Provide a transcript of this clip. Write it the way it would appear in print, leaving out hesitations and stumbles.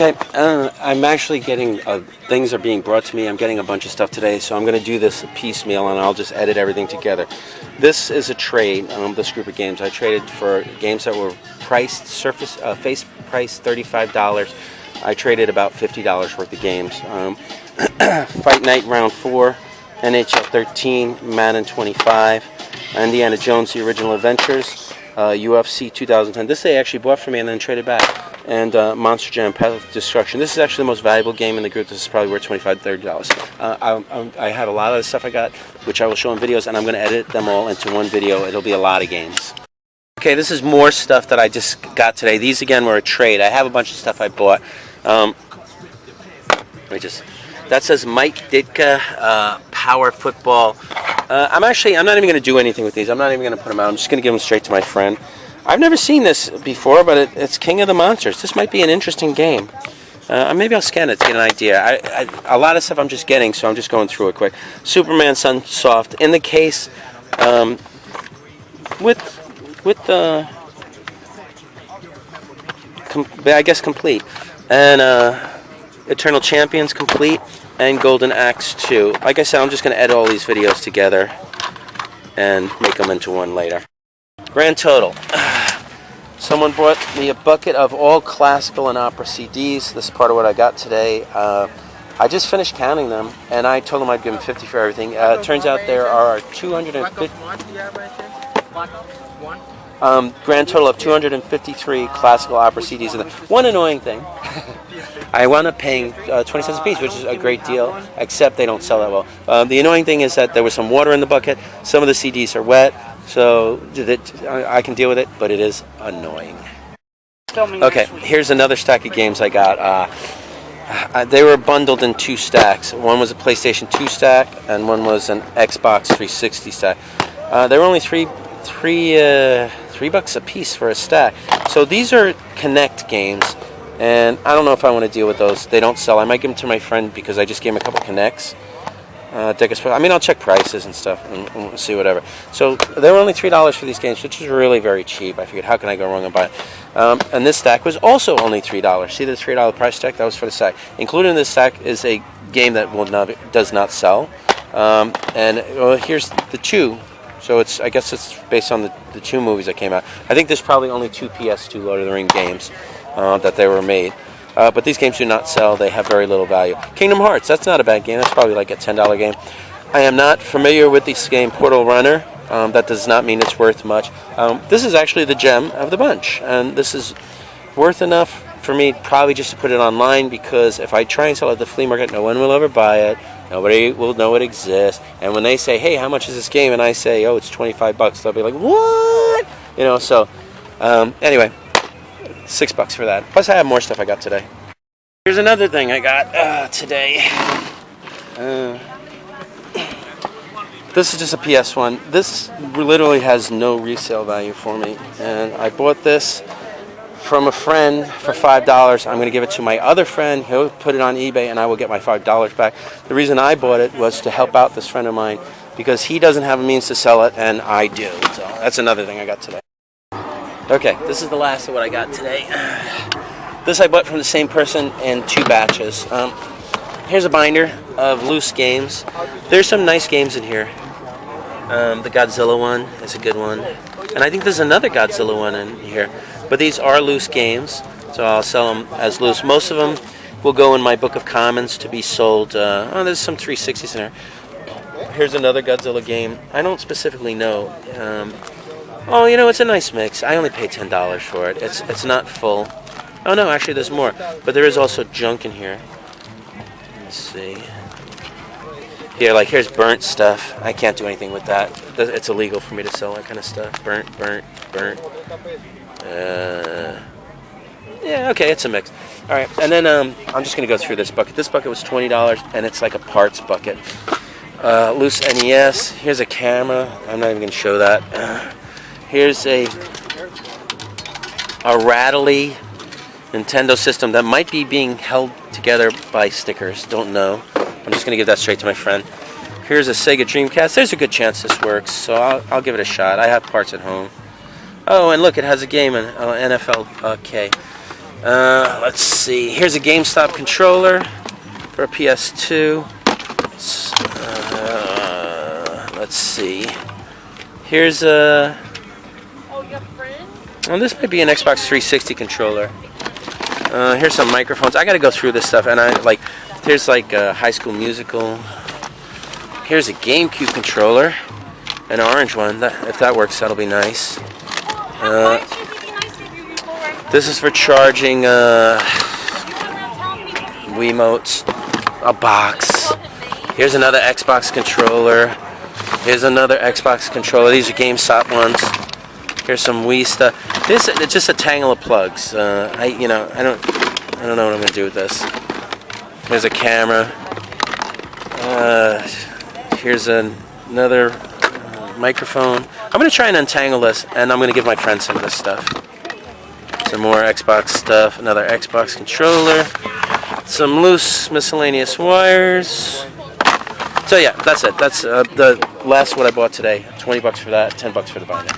Okay, I'm actually getting, things are being brought to me. I'm getting a bunch of stuff today, so I'm going to do this piecemeal, and I'll just edit everything together. This is a trade, this group of games. I traded for games that were priced, face price $35. I traded about $50 worth of games. Fight Night Round 4, NHL 13, Madden 25, Indiana Jones, The Original Adventures, UFC 2010. This they actually bought for me and then traded back. And Monster Jam Path of Destruction. This is actually the most valuable game in the group. This is probably worth $25 to $30. I have a lot of the stuff I got, which I will show in videos, and I'm going to edit them all into one video. It'll be a lot of games. Okay, this is more stuff that I just got today. These, again, were a trade. I have a bunch of stuff I bought. That says Mike Ditka Power Football. I'm not even going to do anything with these. I'm not even going to put them out. I'm just going to give them straight to my friend. I've never seen this before, but it's King of the Monsters. This might be an interesting game. Maybe I'll scan it to get an idea. A lot of stuff I'm just getting, so I'm just going through it quick. Superman Sunsoft in the case with the I guess complete, and Eternal Champions complete, and Golden Axe 2. Like I said, I'm just going to edit all these videos together and make them into one later. Grand total. Someone brought me a bucket of all classical and opera CDs. This is part of what I got today. I just finished counting them, and I told them I'd give them 50 for everything. It turns out there are 250. Grand total of 253 classical opera CDs. And one annoying thing, I wound up paying 20 cents a piece, which is a great deal, except they don't sell that well. The annoying thing is that there was some water in the bucket. Some of the CDs are wet. So I can deal with it, but it is annoying. Okay, here's another stack of games I got. They were bundled in 2 stacks. One was a PlayStation 2 stack, and one was an Xbox 360 stack. They were only $3 a piece for a stack. So these are Connect games, and I don't know if I want to deal with those. They don't sell. I might give them to my friend because I just gave him a couple Connects. I'll check prices and stuff and see whatever. So they were only $3 for these games, which is really very cheap. I figured, how can I go wrong and buy it? And this stack was also only $3. See the $3 price tag? That was for the stack. Included in this stack is a game that does not sell. Here's the 2. So I guess it's based on the 2 movies that came out. I think there's probably only 2 PS2 Lord of the Rings games that they were made. But these games do not sell. They have very little value. Kingdom Hearts, that's not a bad game. That's probably like a $10 game. I am not familiar with this game, Portal Runner. That does not mean it's worth much. This is actually the gem of the bunch. And this is worth enough for me probably just to put it online, because if I try and sell it at the flea market, no one will ever buy it. Nobody will know it exists. And when they say, hey, how much is this game? And I say, oh, it's $25. They'll be like, what? Anyway. $6 for that. Plus, I have more stuff I got today. Here's another thing I got today. This is just a PS1. This literally has no resale value for me. And I bought this from a friend for $5. I'm going to give it to my other friend. He'll put it on eBay, and I will get my $5 back. The reason I bought it was to help out this friend of mine, because he doesn't have a means to sell it, and I do. So that's another thing I got today. Okay, this is the last of what I got today. This I bought from the same person in 2 batches. Here's a binder of loose games. There's some nice games in here. The Godzilla one is a good one. And I think there's another Godzilla one in here. But these are loose games, so I'll sell them as loose. Most of them will go in my book of commons to be sold. There's some 360s in there. Here's another Godzilla game. I don't specifically know. It's a nice mix. I only paid $10 for it. It's not full. Oh no, actually there's more. But there is also junk in here. Let's see. Here, here's burnt stuff. I can't do anything with that. It's illegal for me to sell that kind of stuff. Burnt. Yeah, okay, it's a mix. All right, and then I'm just going to go through this bucket. This bucket was $20, and it's like a parts bucket. Loose NES. Here's a camera. I'm not even going to show that. Here's a rattly Nintendo system that might be being held together by stickers. Don't know. I'm just going to give that straight to my friend. Here's a Sega Dreamcast. There's a good chance this works, so I'll give it a shot. I have parts at home. Oh, and look, it has a game in NFL. Okay. Let's see. Here's a GameStop controller for a PS2. Let's see. Here's a. Well, this might be an Xbox 360 controller. Here's some microphones. I got to go through this stuff, and here's like a High School Musical. Here's a GameCube controller, an orange one. If that works, that'll be nice. This is for charging Wiimotes. A box. Here's another Xbox controller. Here's another Xbox controller. These are GameStop ones. Here's some Wii stuff. This it's just a tangle of plugs. I don't know what I'm gonna do with this. Here's a camera. Here's another microphone. I'm gonna try and untangle this, and I'm gonna give my friend some of this stuff. Some more Xbox stuff. Another Xbox controller. Some loose miscellaneous wires. So yeah, that's it. That's the last what I bought today. $20 for that, $10 for the binder.